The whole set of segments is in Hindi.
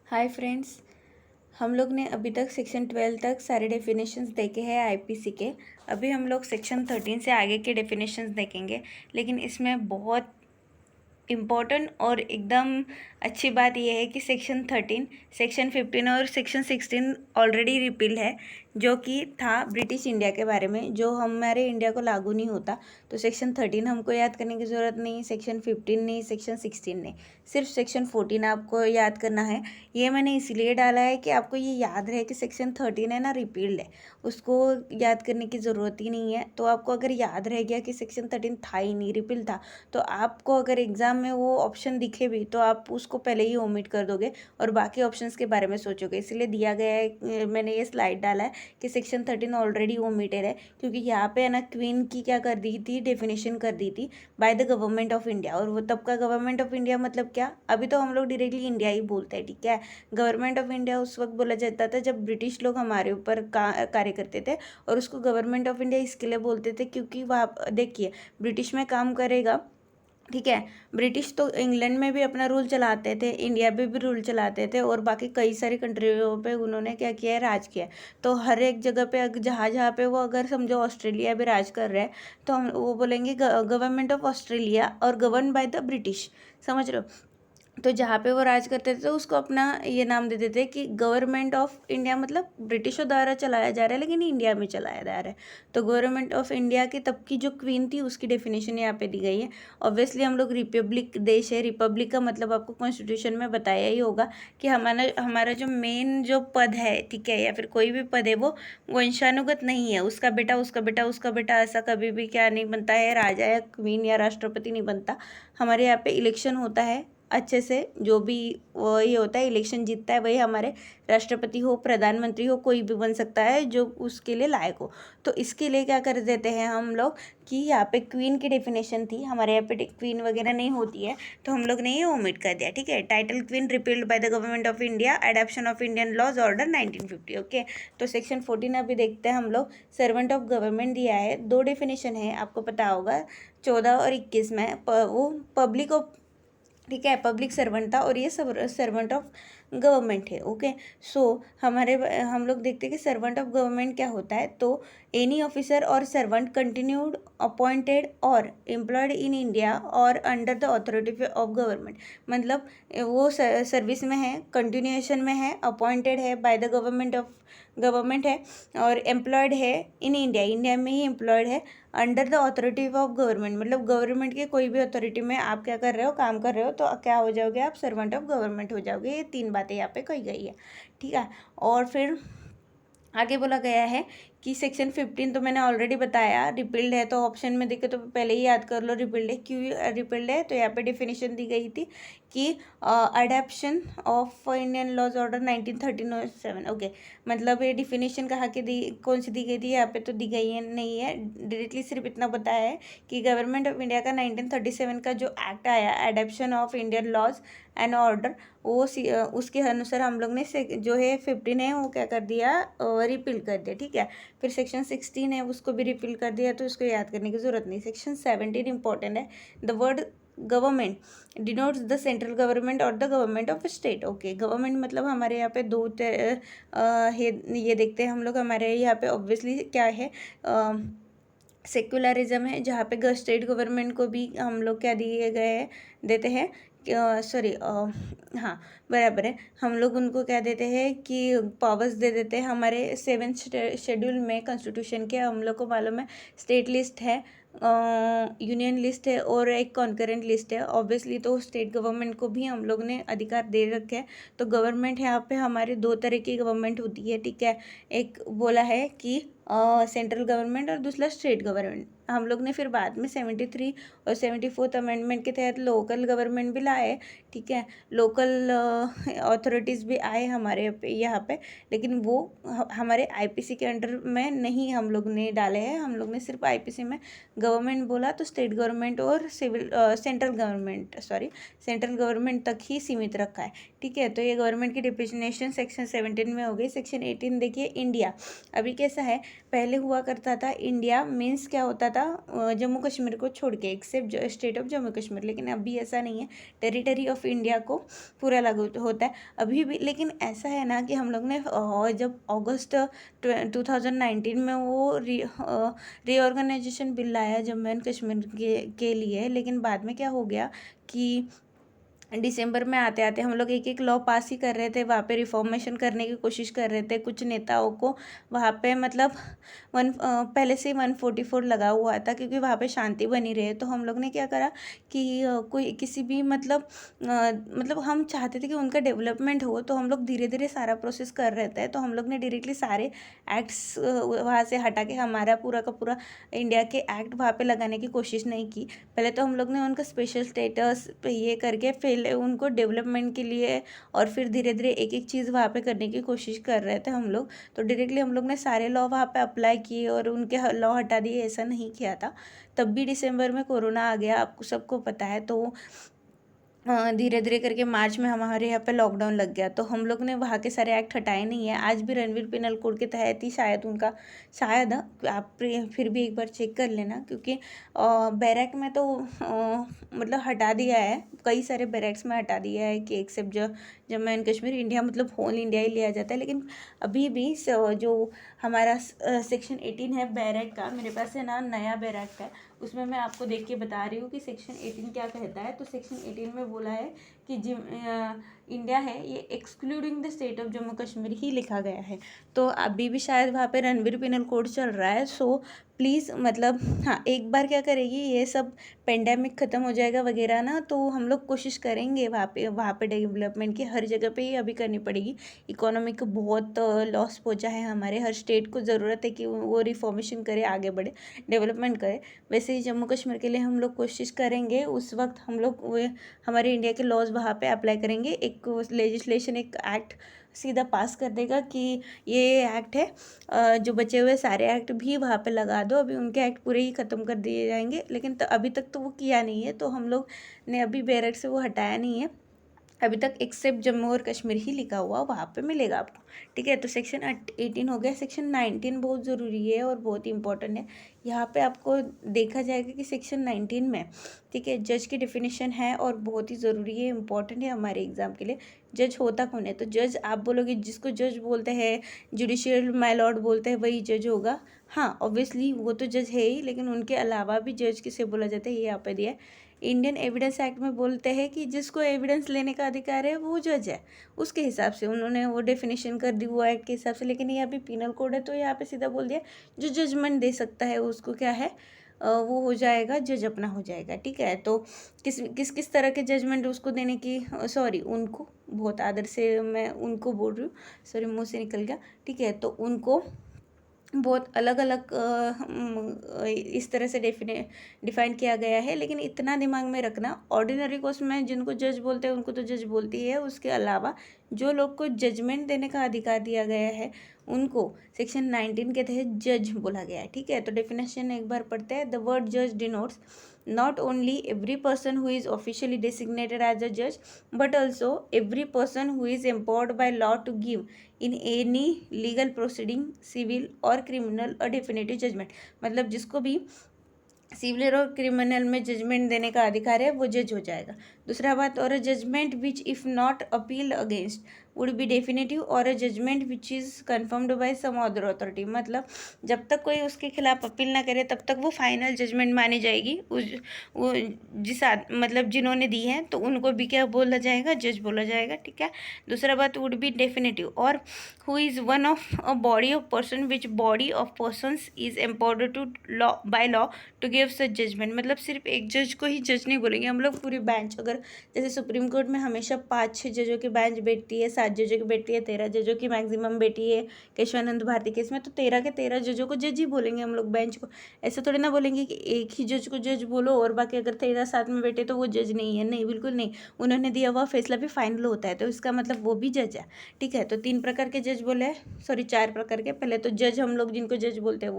Hi friends. हम लोग ने अभी तक सेक्शन 12 तक सारे डेफिनेशंस देखे हैं आईपीसी के। अभी हम लोग सेक्शन 13 से आगे के डेफिनेशंस देखेंगे, लेकिन इसमें बहुत इम्पॉर्टेंट और एकदम अच्छी बात यह है कि सेक्शन 13, सेक्शन 15 और सेक्शन 16 ऑलरेडी रिपील है, जो कि था ब्रिटिश इंडिया के बारे में, जो हमारे इंडिया को लागू नहीं होता। तो सेक्शन 13 हमको याद करने की ज़रूरत नहीं, सेक्शन 15 नहीं, सेक्शन 16 नहीं, सिर्फ सेक्शन 14 आपको याद करना है। ये मैंने इसलिए डाला है कि आपको ये याद रहे कि सेक्शन 13 है ना, रिपील्ड है, उसको याद करने की ज़रूरत ही नहीं है। तो आपको अगर याद रह गया कि सेक्शन 13 था ही नहीं, रिपील था, तो आपको अगर एग्ज़ाम में वो ऑप्शन दिखे भी तो आप उसको पहले ही ओमिट कर दोगे और बाकी ऑप्शंस के बारे में सोचोगे। इसलिए दिया गया है, मैंने ये स्लाइड डाला है कि सेक्शन 13 ऑलरेडी ओमिटेड है, क्योंकि यहाँ पे है ना क्वीन की क्या कर दी थी, डेफिनेशन कर दी थी bye the government of India. और वो तब का गवर्नमेंट ऑफ इंडिया मतलब क्या, अभी तो हम लोग डायरेक्टली इंडिया ही बोलते हैं, ठीक है। गवर्नमेंट ऑफ इंडिया उस वक्त बोला जाता था जब ब्रिटिश लोग हमारे ऊपर कार्य करते थे, और उसको गवर्नमेंट ऑफ इंडिया इसके लिए बोलते थे क्योंकि वहाँ देखिए ब्रिटिश में काम करेगा, ठीक है। ब्रिटिश तो इंग्लैंड में भी अपना रूल चलाते थे, इंडिया में भी रूल चलाते थे, और बाकी कई सारी कंट्रियों पे उन्होंने क्या किया है, राज किया है। तो हर एक जगह पे जहाँ जहाँ पे वो, अगर समझो ऑस्ट्रेलिया भी राज कर रहे हैं, तो हम वो बोलेंगे गवर्नमेंट ऑफ ऑस्ट्रेलिया और गवर्न बाय द ब्रिटिश, समझ रहे हो। तो जहाँ पे वो राज करते थे तो उसको अपना ये नाम दे देते कि गवर्नमेंट ऑफ इंडिया, मतलब ब्रिटिशों द्वारा चलाया जा रहा है लेकिन इंडिया में चलाया जा रहा है। तो गवर्नमेंट ऑफ इंडिया की तब की जो क्वीन थी उसकी डेफिनेशन यहाँ पे दी गई है। ऑब्वियसली हम लोग रिपब्लिक देश है, रिपब्लिक का मतलब आपको कॉन्स्टिट्यूशन में बताया ही होगा कि हमारा हमारा जो मेन जो पद है, ठीक है, या फिर कोई भी पद है वो वंशानुगत नहीं है, उसका बेटा उसका बेटा उसका बेटा, ऐसा कभी भी क्या नहीं बनता है, राजा या क्वीन या राष्ट्रपति नहीं बनता। हमारे यहाँ पे इलेक्शन होता है अच्छे से, जो भी वही होता है, इलेक्शन जीतता है वही हमारे राष्ट्रपति हो, प्रधानमंत्री हो, कोई भी बन सकता है जो उसके लिए लायक हो। तो इसके लिए क्या कर देते हैं हम लोग कि यहाँ पे क्वीन की डेफिनेशन थी, हमारे यहाँ पे क्वीन वगैरह नहीं होती है, तो हम लोग ने ये ओमिट कर दिया, ठीक है। Title queen repealed by the government of India, adoption of Indian laws order 1950, okay. तो सेक्शन 14 अभी देखते हैं हम लोग। सर्वेंट ऑफ गवर्नमेंट दिया है, दो डेफिनेशन है, आपको पता होगा 14 और 21 में। वो पब्लिक ऑफ, ठीक है, पब्लिक सर्वेंट था, और ये सर्वेंट ऑफ गवर्नमेंट है, ओके। सो हमारे हम लोग देखते हैं कि सर्वेंट ऑफ गवर्नमेंट क्या होता है। तो एनी ऑफिसर और सर्वेंट कंटिन्यूड अपॉइंटेड और एम्प्लॉयड इन इंडिया और under the authority of government, मतलब वो सर्विस में है, कंटिन्यूएशन में है, अपॉइंटेड है बाय द गवर्नमेंट है, और एम्प्लॉयड है इन इंडिया, इंडिया में ही एम्प्लॉयड है, under the authority of government, मतलब गवर्नमेंट के कोई भी अथॉरिटी में आप क्या कर रहे हो, काम कर रहे हो, तो क्या हो जाओगे आप, सर्वेंट ऑफ गवर्नमेंट हो जाओगे। ये तीन बातें यहाँ पे कही गई है, ठीक है। और फिर आगे बोला गया है कि सेक्शन 15 तो मैंने ऑलरेडी बताया, रिपील्ड है, तो ऑप्शन में देखे तो पहले ही याद कर लो रिपील्ड है, क्यों रिपील्ड है। तो यहाँ पे डेफिनेशन दी गई थी कि adaption of Indian laws order 1937, okay. मतलब ये डिफिनेशन कहाँ की दी, कौन सी दी गई थी, यहाँ पे तो दी गई है नहीं है, डायरेक्टली सिर्फ इतना बताया है कि गवर्नमेंट ऑफ इंडिया का 1937 का जो एक्ट आया, adaption of Indian laws and order, वो उसके अनुसार हम लोग ने जो है 15 है वो क्या कर दिया, रिपील कर दिया, ठीक है। फिर सेक्शन 16 है उसको भी रिपील कर दिया, तो इसको याद करने की जरूरत नहीं। सेक्शन 17 इंपॉर्टेंट है। The word government denotes the central government और the government of state, okay. Government मतलब हमारे यहाँ पे दो ये देखते हैं हम लोग, हमारे यहाँ पे ऑब्वियसली क्या है, सेक्युलरिज्म है, जहाँ पे स्टेट गवर्नमेंट को भी हम लोग क्या दिए गए हैं, देते हैं, सॉरी, हाँ बराबर है, हम लोग उनको क्या देते हैं कि पावर्स दे देते हैं। हमारे 7th शेड्यूल में कॉन्स्टिट्यूशन के, हम लोग को मालूम है, स्टेट लिस्ट है, यूनियन लिस्ट है और एक कॉन्करेंट लिस्ट है। ऑब्वियसली तो स्टेट गवर्नमेंट को भी हम लोग ने अधिकार दे रखे हैं। तो गवर्नमेंट यहाँ पे हमारे दो तरह की गवर्नमेंट होती है, ठीक है। एक बोला है कि सेंट्रल गवर्नमेंट और दूसरा स्टेट गवर्नमेंट। हम लोग ने फिर बाद में 73 और 74th अमेंडमेंट के तहत लोकल गवर्नमेंट भी लाए, ठीक है, लोकल अथॉरिटीज़ भी आए हमारे यहाँ पे, लेकिन वो हमारे आईपीसी के अंडर में नहीं हम लोग ने डाले हैं। हम लोग ने सिर्फ आईपीसी में गवर्नमेंट बोला तो स्टेट गवर्नमेंट और सेंट्रल गवर्नमेंट तक ही सीमित रखा है, ठीक है। तो ये गवर्नमेंट की डेफिनेशन सेक्शन 17 में हो गई। सेक्शन 18 देखिए, इंडिया अभी कैसा है, पहले हुआ करता था इंडिया मीन्स क्या होता था, जम्मू कश्मीर को छोड़ के, except state of Jammu Kashmir, लेकिन अभी ऐसा नहीं है, टेरिटरी ऑफ इंडिया को पूरा लागू होता है अभी भी। लेकिन ऐसा है ना कि हम लोग ने जब अगस्त 2019 में वो रीऑर्गेनाइजेशन बिल लाया जम्मू एंड कश्मीर के लिए, लेकिन बाद में क्या हो गया कि दिसंबर में आते आते हम लोग एक एक लॉ पास ही कर रहे थे, वहाँ पे रिफॉर्मेशन करने की कोशिश कर रहे थे। कुछ नेताओं को वहाँ पे मतलब पहले से ही 144 लगा हुआ था, क्योंकि वहाँ पे शांति बनी रहे। तो हम लोग ने क्या करा कि कोई किसी भी मतलब हम चाहते थे कि उनका डेवलपमेंट हो, तो हम लोग धीरे धीरे सारा प्रोसेस कर रहे थे। तो हम लोग ने डायरेक्टली सारे एक्ट्स वहाँ से हटा के हमारा पूरा का पूरा इंडिया के एक्ट वहाँ पे लगाने की कोशिश नहीं की। पहले तो हम लोग ने उनका स्पेशल स्टेटस पे ये करके फिर उनको डेवलपमेंट के लिए, और फिर धीरे धीरे एक एक चीज़ वहाँ पे करने की कोशिश कर रहे थे हम लोग। तो डायरेक्टली हम लोग ने सारे लॉ वहाँ पे अप्लाई किए और उनके लॉ हटा दिए, ऐसा नहीं किया था। तब भी दिसंबर में कोरोना आ गया, आपको सबको पता है। तो धीरे धीरे करके मार्च में हमारे यहाँ पे लॉकडाउन लग गया, तो हम लोग ने वहाँ के सारे एक्ट हटाए नहीं है। आज भी रणवीर पेनल कोड के तहत ही शायद उनका, शायद आप फिर भी एक बार चेक कर लेना, क्योंकि बैरक में तो मतलब हटा दिया है, कई सारे बैरक्स में हटा दिया है कि except Jammu and Kashmir, India मतलब होल इंडिया ही लिया जाता है। लेकिन अभी भी जो हमारा सेक्शन 18 है बैरक का, मेरे पास है ना नया बैरक है, उसमें मैं आपको देख के बता रही हूँ कि सेक्शन 18 क्या कहता है। तो सेक्शन 18 में बोला है कि इंडिया है ये excluding the state of Jammu Kashmir ही लिखा गया है। तो अभी भी शायद वहाँ पे रणवीर पेनल कोड चल रहा है। सो प्लीज़ मतलब हाँ, एक बार क्या करेगी, ये सब पेंडेमिक ख़त्म हो जाएगा वगैरह ना, तो हम लोग कोशिश करेंगे वहाँ पे डेवलपमेंट की हर जगह पे ही अभी करनी पड़ेगी। इकोनॉमी को बहुत लॉस पहुँचा है, हमारे हर स्टेट को ज़रूरत है कि वो रिफॉर्मेशन करे, आगे बढ़े, डेवलपमेंट करे। वैसे ही जम्मू कश्मीर के लिए हम लोग कोशिश करेंगे, उस वक्त हम लोग हमारे इंडिया के लॉज वहाँ पे अप्लाई करेंगे। एक लेजिस्लेशन, एक एक्ट सीधा पास कर देगा कि ये एक्ट है, जो बचे हुए सारे एक्ट भी वहाँ पे लगा दो। अभी उनके एक्ट पूरे ही ख़त्म कर दिए जाएंगे, लेकिन अभी तक तो वो किया नहीं है, तो हम लोग ने अभी बैरक से वो हटाया नहीं है अभी तक, एक्सेप्ट जम्मू और कश्मीर ही लिखा हुआ वहाँ पे मिलेगा आपको। ठीक है, तो सेक्शन 18 हो गया। सेक्शन 19 बहुत ज़रूरी है और बहुत इंपॉर्टेंट है। यहाँ पे आपको देखा जाएगा कि सेक्शन 19 में, ठीक है, जज की डेफिनेशन है और बहुत ही ज़रूरी है, इंपॉर्टेंट है हमारे एग्जाम के लिए। जज होता कौन है? तो जज आप बोलोगे जिसको जज बोलते हैं, जुडिशियल माय लॉर्ड बोलते हैं, वही जज होगा। हाँ, ऑब्वियसली वो तो जज है ही, लेकिन उनके अलावा भी जज किसे बोला जाता है ये यहाँ पे दिया है। इंडियन एविडेंस एक्ट में बोलते हैं कि जिसको एविडेंस लेने का अधिकार है वो जज है, उसके हिसाब से उन्होंने वो डेफिनेशन कर दी वो एक्ट के हिसाब से। लेकिन ये अभी पीनल कोड है, तो यहाँ पे सीधा बोल दिया जो जजमेंट दे सकता है उसको क्या है, वो हो जाएगा, जज अपना हो जाएगा। ठीक है, तो किस किस तरह के जजमेंट उसको देने की, सॉरी उनको, बहुत आदर से मैं उनको बोल रही हूँ, सॉरी मुँह से निकल गया। ठीक है, तो उनको बहुत अलग अलग इस तरह से डिफाइन किया गया है। लेकिन इतना दिमाग में रखना, ऑर्डिनरी कोर्स में जिनको जज बोलते हैं उनको तो जज बोलती है, उसके अलावा जो लोग को जजमेंट देने का अधिकार दिया गया है उनको सेक्शन 19 के तहत जज बोला गया है। ठीक है, तो डेफिनेशन एक बार पढ़ते हैं। द वर्ड जज denotes not only every person who is officially designated as a judge, but also every person who is empowered by law to give in any legal proceeding, civil or criminal, a definitive judgment। मतलब जिसको भी सिविल और क्रिमिनल में जजमेंट देने का अधिकार है वो जज हो जाएगा। दूसरा बात, और a judgment which if not appeal against would be definitive, और a judgment which is confirmed by some other authority. मतलब जब तक कोई उसके खिलाफ अपील ना करे तब तक वो फाइनल जजमेंट मानी जाएगी। वो मतलब जिन्होंने दी है तो उनको भी क्या बोला जाएगा, जज बोला जाएगा। ठीक है, दूसरा बात, वुड बी डेफिनेटिव, और who is one of a body of person which body of persons is empowered to law by law to give such judgment. मतलब सिर्फ एक जज को ही जज नहीं बोलेंगे हम लोग, पूरी बेंच, अगर जैसे सुप्रीम कोर्ट में हमेशा 5-6 जजों की बेंच बैठती है, 7 जजों की बैठती है, 13 जजों की मैक्सिमम बैठी है केशवानंद भारती केस में, तो 13 के 13 जजों को जज ही बोलेंगे हम लोग बेंच को। ऐसे थोड़ी ना बोलेंगे कि एक ही जज को जज बोलो और बाकी अगर 13 साथ में बैठे तो वो जज नहीं है, नहीं, बिल्कुल नहीं। उन्होंने दिया हुआ फैसला भी फाइनल होता है, तो इसका मतलब वो भी जज है। ठीक है, तो 3 प्रकार के जज बोले, सॉरी 4 प्रकार के। पहले तो जज हम लोग जिनको जज बोलते हैं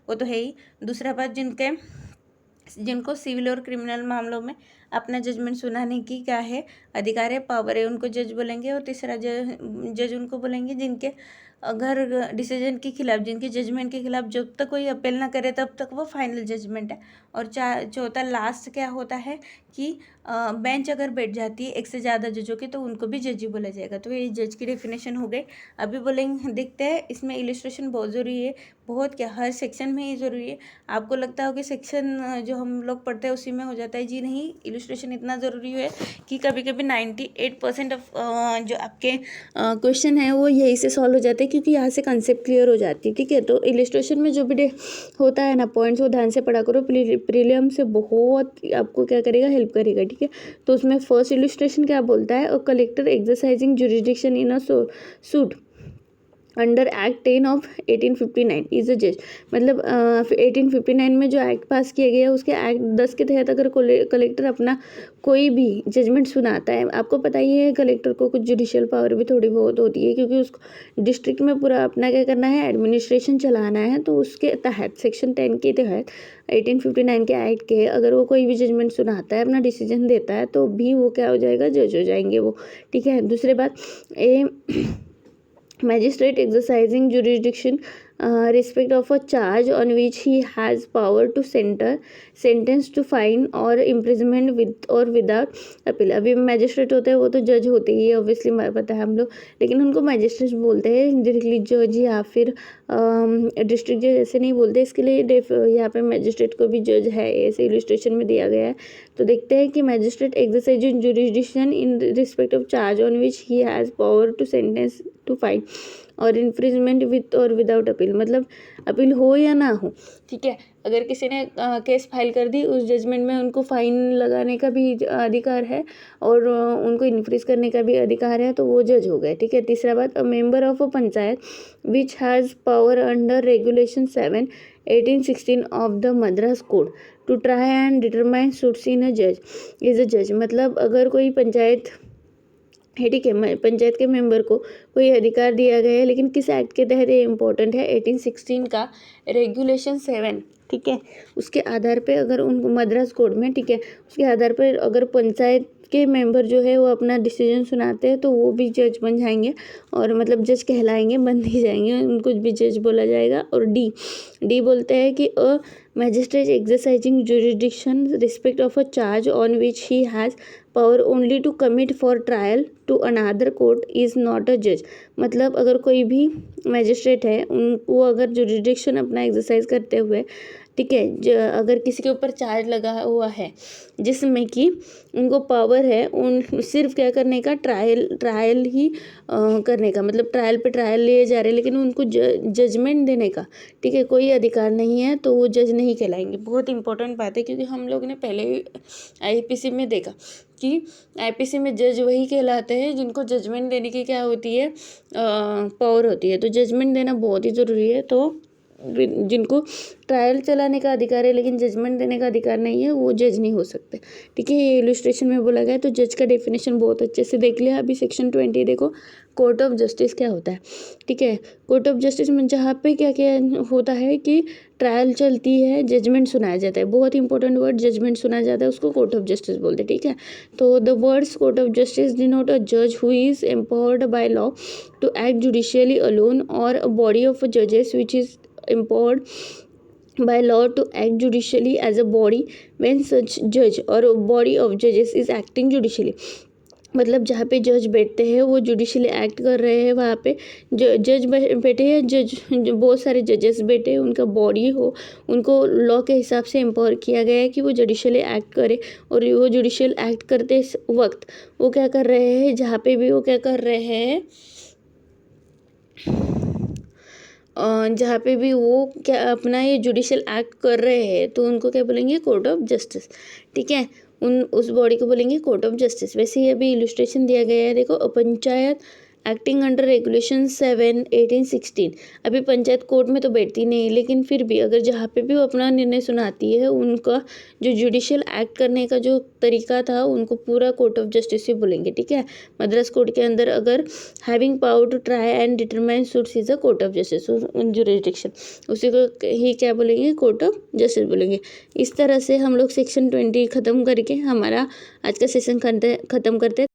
वो तो है ही। दूसरा बात, जिनको सिविल और क्रिमिनल मामलों में अपना जजमेंट सुनाने की क्या है, अधिकार है, पावर है, उनको जज बोलेंगे। और तीसरा जज उनको बोलेंगे जिनके अगर डिसीजन के खिलाफ, जिनके जजमेंट के खिलाफ जब तक कोई अपील ना करे तब तक वो फाइनल जजमेंट है। और चौथा लास्ट क्या होता है कि बेंच अगर बैठ जाती है एक से ज़्यादा जजों की तो उनको भी जज ही बोला जाएगा। तो ये जज की डेफिनेशन हो गई। अभी बोलेंगे, देखते हैं इसमें इलिस्ट्रेशन बहुत ज़रूरी है, बहुत क्या, हर सेक्शन में ही ज़रूरी है। आपको लगता हो कि सेक्शन जो हम लोग पढ़ते हैं उसी में हो जाता है, जी नहीं, इलिस्ट्रेशन इतना ज़रूरी है कि कभी कभी 98% ऑफ जो आपके क्वेश्चन है वो यही से सॉल्व हो जाते हैं, क्योंकि यहाँ से कंसेप्ट क्लियर हो जाती है। ठीक है, तो इलिस्ट्रेशन में जो भी होता है ना पॉइंट्स, वो ध्यान से पढ़ा करो। प्रीलियम से बहुत आपको क्या करेगा, हेल्प करेगा। ठीक है, तो उसमें फर्स्ट इलिस्ट्रेशन क्या बोलता है, collector exercising jurisdiction in a suit under act 10 of 1859 is a जज। मतलब 1859 में जो एक्ट पास किया गया है उसके एक्ट 10 के तहत अगर कलेक्टर अपना कोई भी जजमेंट सुनाता है, आपको पता ही है कलेक्टर को कुछ जुडिशियल पावर भी थोड़ी बहुत होती है, क्योंकि उसको डिस्ट्रिक्ट में पूरा अपना क्या करना है, एडमिनिस्ट्रेशन चलाना है। तो उसके तहत सेक्शन 10 के तहत 1859 के एक्ट के अगर वो कोई भी जजमेंट सुनाता है, अपना डिसीजन देता है, तो भी वो क्या हो जाएगा, जज हो जाएंगे वो। ठीक है, दूसरी बात, magistrate exercising jurisdiction respect of a charge on which he has power to sentence to fine or imprisonment with or without appeal। अभी मैजिस्ट्रेट होते हैं वो तो जज होते ही है, ऑब्वियसली पता है हम लोग, लेकिन उनको मैजिस्ट्रेट बोलते हैं, डायरेक्टली जज या फिर डिस्ट्रिक्ट जज ऐसे नहीं बोलते। इसके लिए यहाँ पे मैजिस्ट्रेट को भी जज है, ऐसे इलस्ट्रेशन में दिया गया है। तो देखते हैं कि magistrate exercising jurisdiction in respect of charge on which he has power to sentence to fine or infringement with or without appeal, मतलब अपील हो या ना हो। ठीक है, अगर किसी ने केस फाइल कर दी, उस जजमेंट में उनको फाइन लगाने का भी अधिकार है और उनको इन्फ्रीज करने का भी अधिकार है, तो वो जज हो गए। ठीक है, तीसरा बात, a member of a panchayat which has power under regulation 7 1816 of the Madras code to try and determine suits in a जज इज अ जज। मतलब अगर कोई पंचायत है, ठीक है, पंचायत के मेंबर को कोई अधिकार दिया गया है, लेकिन किस एक्ट के तहत ये इंपॉर्टेंट है, 1816 का रेगुलेशन 7। ठीक है, उसके आधार पे अगर उनको मद्रास कोड में, ठीक है, उसके आधार पर अगर पंचायत के मेंबर जो है वो अपना डिसीजन सुनाते हैं तो वो भी जज बन जाएंगे, और मतलब जज कहलाएंगे, बन नहीं जाएंगे, उनको भी जज बोला जाएगा। और डी बोलते हैं कि a magistrate exercising jurisdiction respect of a charge on which he has power only to commit for trial to another court is not a जज। मतलब अगर कोई भी मैजिस्ट्रेट है, वो अगर जुरिडिक्शन अपना एक्सरसाइज करते हुए, ठीक है, अगर किसी के ऊपर चार्ज लगा हुआ है जिसमें कि उनको पावर है उन सिर्फ क्या करने का, ट्रायल ही करने का, मतलब ट्रायल पे ट्रायल लिए जा रहे हैं, लेकिन उनको जजमेंट देने का, ठीक है, कोई अधिकार नहीं है, तो वो जज नहीं कहलाएंगे। बहुत इंपॉर्टेंट बात है, क्योंकि हम लोग ने पहले ही आईपीसी में देखा कि आईपीसी में जज वही कहलाते हैं जिनको जजमेंट देने की क्या होती है, पावर होती है। तो जजमेंट देना बहुत ही ज़रूरी है। तो जिनको ट्रायल चलाने का अधिकार है लेकिन जजमेंट देने का अधिकार नहीं है, वो जज नहीं हो सकते। ठीक है, ये इलस्ट्रेशन में बोला गया। तो जज का डेफिनेशन बहुत अच्छे से देख लिया। अभी सेक्शन 20 देखो, कोर्ट ऑफ जस्टिस क्या होता है। ठीक है, कोर्ट ऑफ जस्टिस में जहाँ पे क्या क्या होता है कि ट्रायल चलती है, जजमेंट सुनाया जाता है। बहुत इंपॉर्टेंट वर्ड, जजमेंट सुनाया जाता है, उसको कोर्ट ऑफ जस्टिस बोलते हैं। ठीक है, तो the words court of justice denote a जज who is empowered by law to act judicially alone और अ बॉडी ऑफ जजेस which is empowered by law to act judicially as a body when such judge or body of judges is acting judicially। मतलब जहाँ पे जज बैठते हैं वो जुडिशियली एक्ट कर रहे हैं, वहाँ पे जज बैठे हैं, जज बहुत सारे जजेस बैठे हैं, उनका बॉडी हो, उनको लॉ के हिसाब से एम्पावर किया गया है कि वो जुडिशियली एक्ट करे। और वो जुडिशियल एक्ट करते वक्त वो क्या कर रहे हैं, जहाँ पे भी वो क्या कर रहे हैं, जहाँ पे भी वो क्या अपना ये जुडिशियल एक्ट कर रहे हैं, तो उनको क्या बोलेंगे, कोर्ट ऑफ जस्टिस। ठीक है, उस बॉडी को बोलेंगे कोर्ट ऑफ जस्टिस। वैसे ही अभी इलस्ट्रेशन दिया गया है, देखो, पंचायत एक्टिंग अंडर रेगुलेशन 7/18/16। अभी पंचायत कोर्ट में तो बैठती नहीं, लेकिन फिर भी अगर जहाँ पे भी वो अपना निर्णय सुनाती है, उनका जो जुडिशियल एक्ट करने का जो तरीका था, उनको पूरा कोर्ट ऑफ जस्टिस ही बोलेंगे, ठीक है। मद्रास कोर्ट के अंदर अगर having power to try and determine suits is a court of justice jurisdiction, उसी को ही क्या बोलेंगे, कोर्ट ऑफ जस्टिस बोलेंगे। इस तरह से हम लोग सेक्शन 20 ख़त्म करके हमारा आज का सेशन खत्म करते हैं।